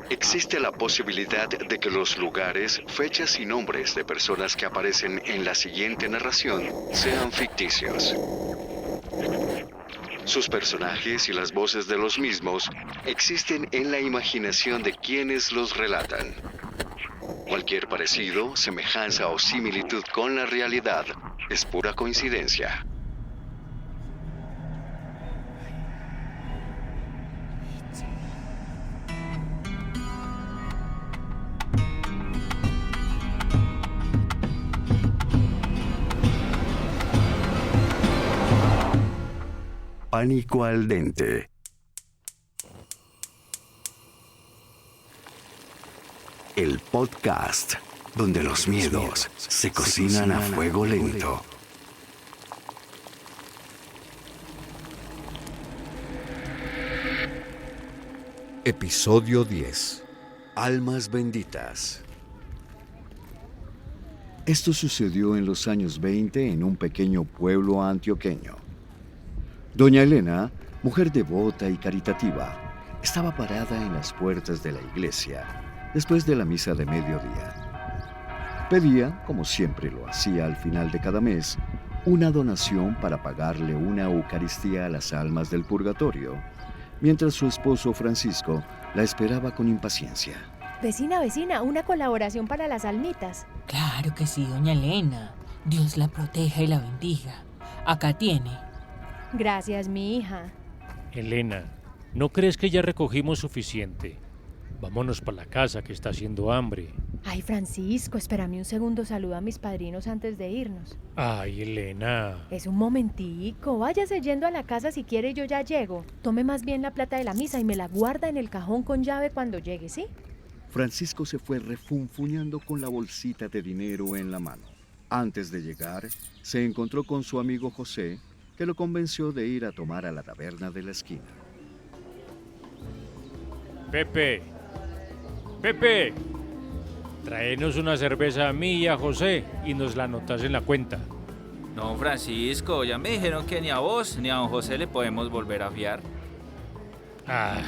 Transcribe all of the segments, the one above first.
Existe la posibilidad de que los lugares, fechas y nombres de personas que aparecen en la siguiente narración sean ficticios. Sus personajes y las voces de los mismos existen en la imaginación de quienes los relatan. Cualquier parecido, semejanza o similitud con la realidad es pura coincidencia. Pánico al dente. El podcast donde los miedos se cocinan a fuego lento. Episodio 10. Almas benditas. Esto sucedió en los años 20 en un pequeño pueblo antioqueño. Doña Elena, mujer devota y caritativa, estaba parada en las puertas de la iglesia después de la misa de mediodía. Pedía, como siempre lo hacía al final de cada mes, una donación para pagarle una Eucaristía a las almas del purgatorio, mientras su esposo Francisco la esperaba con impaciencia. Vecina, una colaboración para las almitas. Claro que sí, doña Elena. Dios la proteja y la bendiga. Acá tiene. Gracias, mi hija. Elena, ¿no crees que ya recogimos suficiente? Vámonos para la casa, que está haciendo hambre. Ay, Francisco, espérame un segundo, saluda a mis padrinos antes de irnos. Ay, Elena. Es un momentico, váyase yendo a la casa si quiere, yo ya llego. Tome más bien la plata de la misa y me la guarda en el cajón con llave cuando llegue, ¿sí? Francisco se fue refunfuñando con la bolsita de dinero en la mano. Antes de llegar, se encontró con su amigo José, que lo convenció de ir a tomar a la taberna de la esquina. Pepe, tráenos una cerveza a mí y a José y nos la anotas en la cuenta. No, Francisco, ya me dijeron que ni a vos ni a don José le podemos volver a fiar. Ah,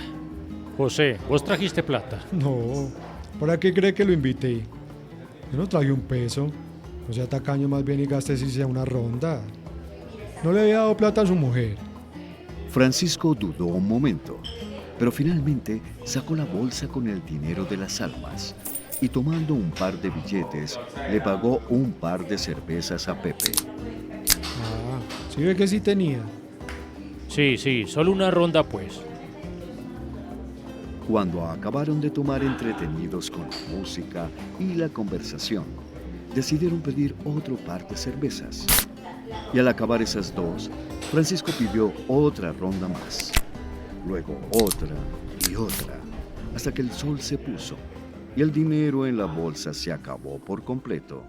José, ¿vos trajiste plata? No, ¿para qué cree que lo invité? Yo no traje un peso. No sea tacaño más bien y gaste si sea una ronda. No le había dado plata a su mujer. Francisco dudó un momento, pero finalmente sacó la bolsa con el dinero de las almas y tomando un par de billetes, le pagó un par de cervezas a Pepe. Ah, ¿sí ve que sí tenía? Sí, solo una ronda pues. Cuando acabaron de tomar entretenidos con la música y la conversación, decidieron pedir otro par de cervezas. Y al acabar esas dos, Francisco pidió otra ronda más. Luego otra y otra, hasta que el sol se puso y el dinero en la bolsa se acabó por completo.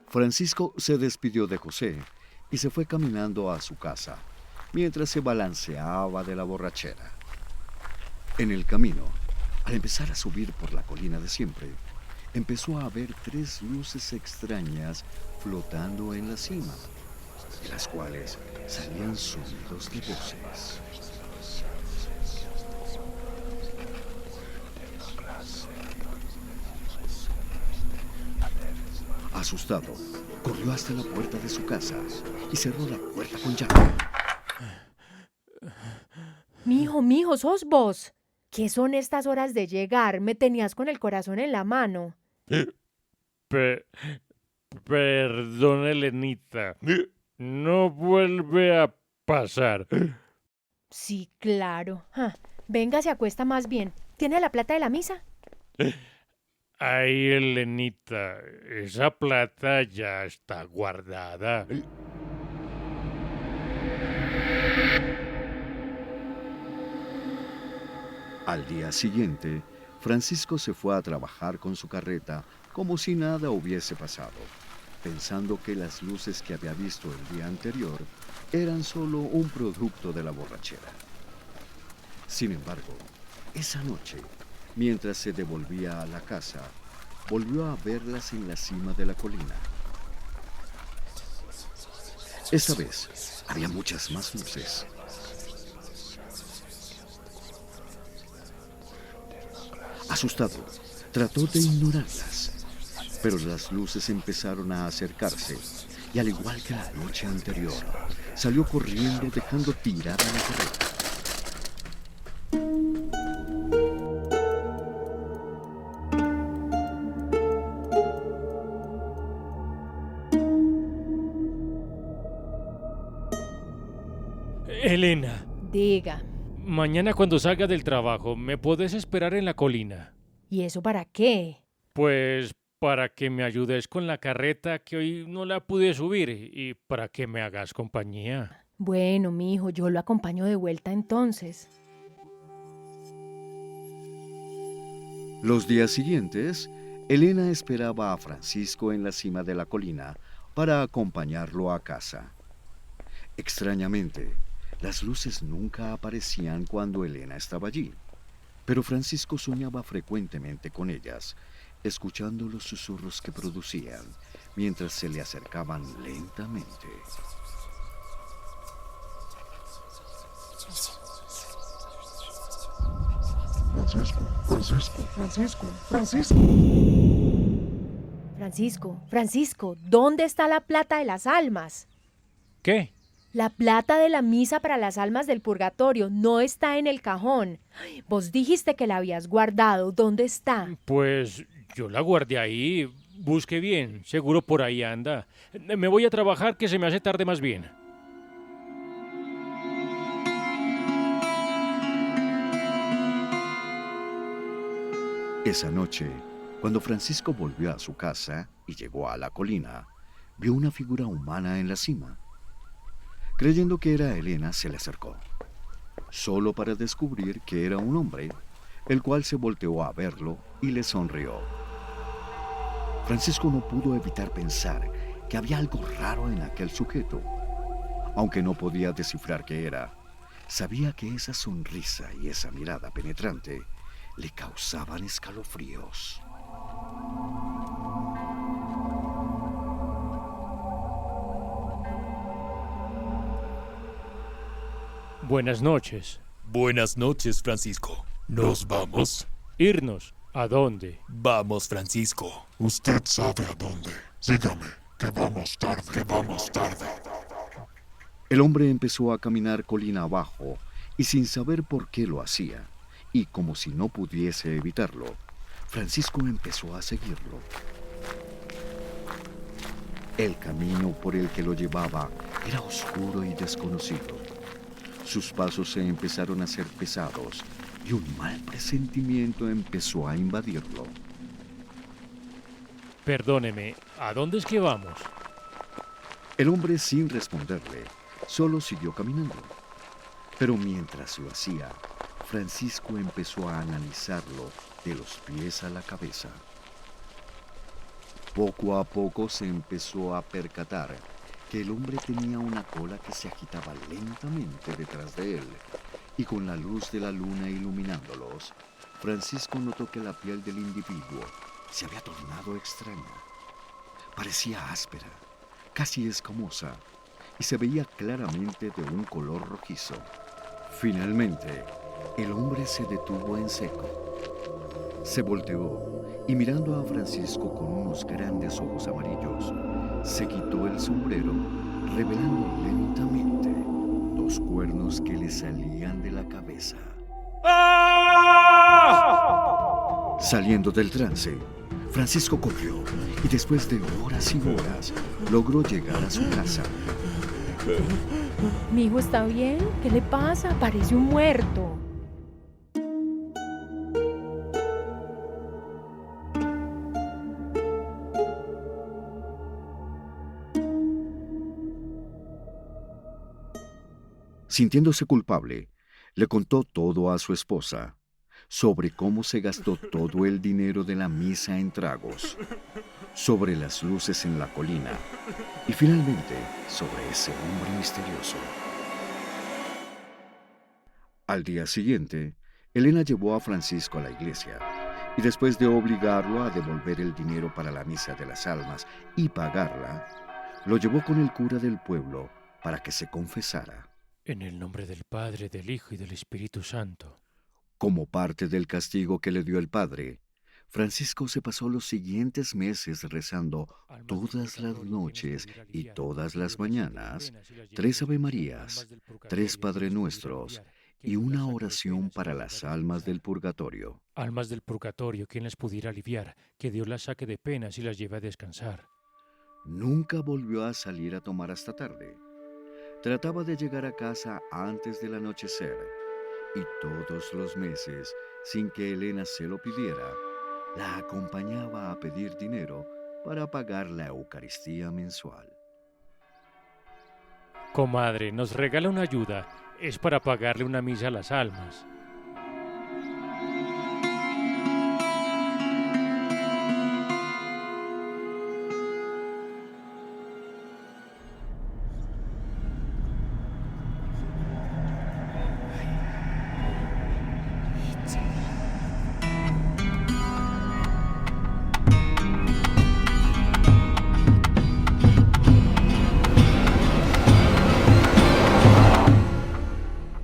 Francisco se despidió de José y se fue caminando a su casa, mientras se balanceaba de la borrachera. En el camino, al empezar a subir por la colina de siempre, empezó a ver 3 luces extrañas flotando en la cima, de las cuales salían sonidos de voces. Asustado, corrió hasta la puerta de su casa y cerró la puerta con llave. Mijo, ¿sos vos? ¿Qué son estas horas de llegar? Me tenías con el corazón en la mano. Perdón, Elenita. No vuelve a pasar. Sí, claro. Venga, se acuesta más bien. ¿Tiene la plata de la misa? Ay, Elenita, esa plata ya está guardada. Al día siguiente, Francisco se fue a trabajar con su carreta como si nada hubiese pasado, pensando que las luces que había visto el día anterior eran solo un producto de la borrachera. Sin embargo, esa noche, mientras se devolvía a la casa, volvió a verlas en la cima de la colina. Esta vez había muchas más luces. Asustado, trató de ignorarlas, pero las luces empezaron a acercarse y, al igual que la noche anterior, salió corriendo dejando tirada la carreta. Elena, Diga, mañana cuando salga del trabajo, ¿me podés esperar en la colina? ¿y eso para qué? Pues para que me ayudes con la carreta que hoy no la pude subir y para que me hagas compañía. Bueno, mijo, yo lo acompaño de vuelta entonces. Los días siguientes, Elena esperaba a Francisco en la cima de la colina para acompañarlo a casa. Extrañamente, las luces nunca aparecían cuando Elena estaba allí, pero Francisco soñaba frecuentemente con ellas, escuchando los susurros que producían mientras se le acercaban lentamente. Francisco, ¿dónde está la plata de las almas? ¿Qué? La plata de la misa para las almas del purgatorio no está en el cajón. Vos dijiste que la habías guardado. ¿Dónde está? Pues yo la guardé ahí. Busque bien, seguro por ahí anda. Me voy a trabajar que se me hace tarde más bien. Esa noche, cuando Francisco volvió a su casa y llegó a la colina, vio una figura humana en la cima. Creyendo que era Elena, se le acercó, solo para descubrir que era un hombre, el cual se volteó a verlo y le sonrió. Francisco no pudo evitar pensar que había algo raro en aquel sujeto. Aunque no podía descifrar qué era, sabía que esa sonrisa y esa mirada penetrante le causaban escalofríos. Buenas noches. Buenas noches, Francisco. ¿Nos vamos? ¿Irnos? ¿A dónde? Vamos, Francisco. Usted sabe a dónde. Sígame, que vamos tarde. El hombre empezó a caminar colina abajo y sin saber por qué lo hacía, y como si no pudiese evitarlo, Francisco empezó a seguirlo. El camino por el que lo llevaba era oscuro y desconocido. Sus pasos se empezaron a hacer pesados y un mal presentimiento empezó a invadirlo. Perdóneme, ¿a dónde es que vamos? El hombre, sin responderle, solo siguió caminando. Pero mientras lo hacía, Francisco empezó a analizarlo de los pies a la cabeza. Poco a poco se empezó a percatar que el hombre tenía una cola que se agitaba lentamente detrás de él, y con la luz de la luna iluminándolos, Francisco notó que la piel del individuo se había tornado extraña. Parecía áspera, casi escamosa, y se veía claramente de un color rojizo. Finalmente, el hombre se detuvo en seco. Se volteó y, mirando a Francisco con unos grandes ojos amarillos, se quitó el sombrero, revelando lentamente dos cuernos que le salían de la cabeza. Saliendo del trance, Francisco corrió y después de horas y horas logró llegar a su casa. ¿Mi hijo está bien? ¿Qué le pasa? Parece un muerto. Sintiéndose culpable, le contó todo a su esposa, sobre cómo se gastó todo el dinero de la misa en tragos, sobre las luces en la colina y finalmente sobre ese hombre misterioso. Al día siguiente, Elena llevó a Francisco a la iglesia y después de obligarlo a devolver el dinero para la misa de las almas y pagarla, lo llevó con el cura del pueblo para que se confesara. En el nombre del Padre, del Hijo y del Espíritu Santo. Como parte del castigo que le dio el Padre, Francisco se pasó los siguientes meses rezando todas las noches y todas las mañanas 3 Ave Marías, 3 Padre Nuestros y una oración para las almas del purgatorio. Almas del purgatorio, quien las pudiera aliviar, que Dios las saque de penas y las lleve a descansar. Nunca volvió a salir a tomar hasta tarde. Trataba de llegar a casa antes del anochecer y todos los meses, sin que Elena se lo pidiera, la acompañaba a pedir dinero para pagar la Eucaristía mensual. Comadre, nos regala una ayuda. Es para pagarle una misa a las almas.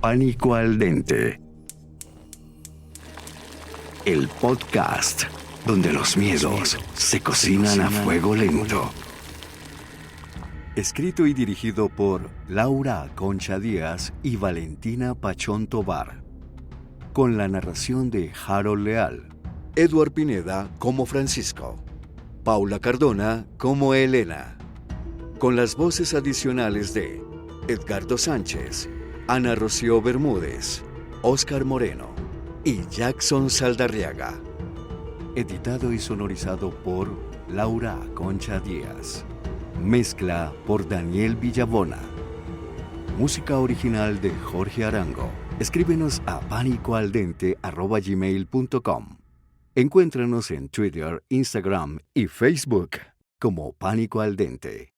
Pánico al Dente. El podcast donde los miedos se cocinan a fuego lento. Escrito y dirigido por Laura Concha Díaz y Valentina Pachón Tobar. Con la narración de Harold Leal. Eduard Pineda como Francisco. Paula Cardona como Elena. Con las voces adicionales de Edgardo Sánchez, Ana Rocío Bermúdez, Óscar Moreno y Jackson Saldarriaga. Editado y sonorizado por Laura Concha Díaz. Mezcla por Daniel Villabona. Música original de Jorge Arango. Escríbenos a panicoaldente@gmail.com. Encuéntranos en Twitter, Instagram y Facebook como Pánico al Dente.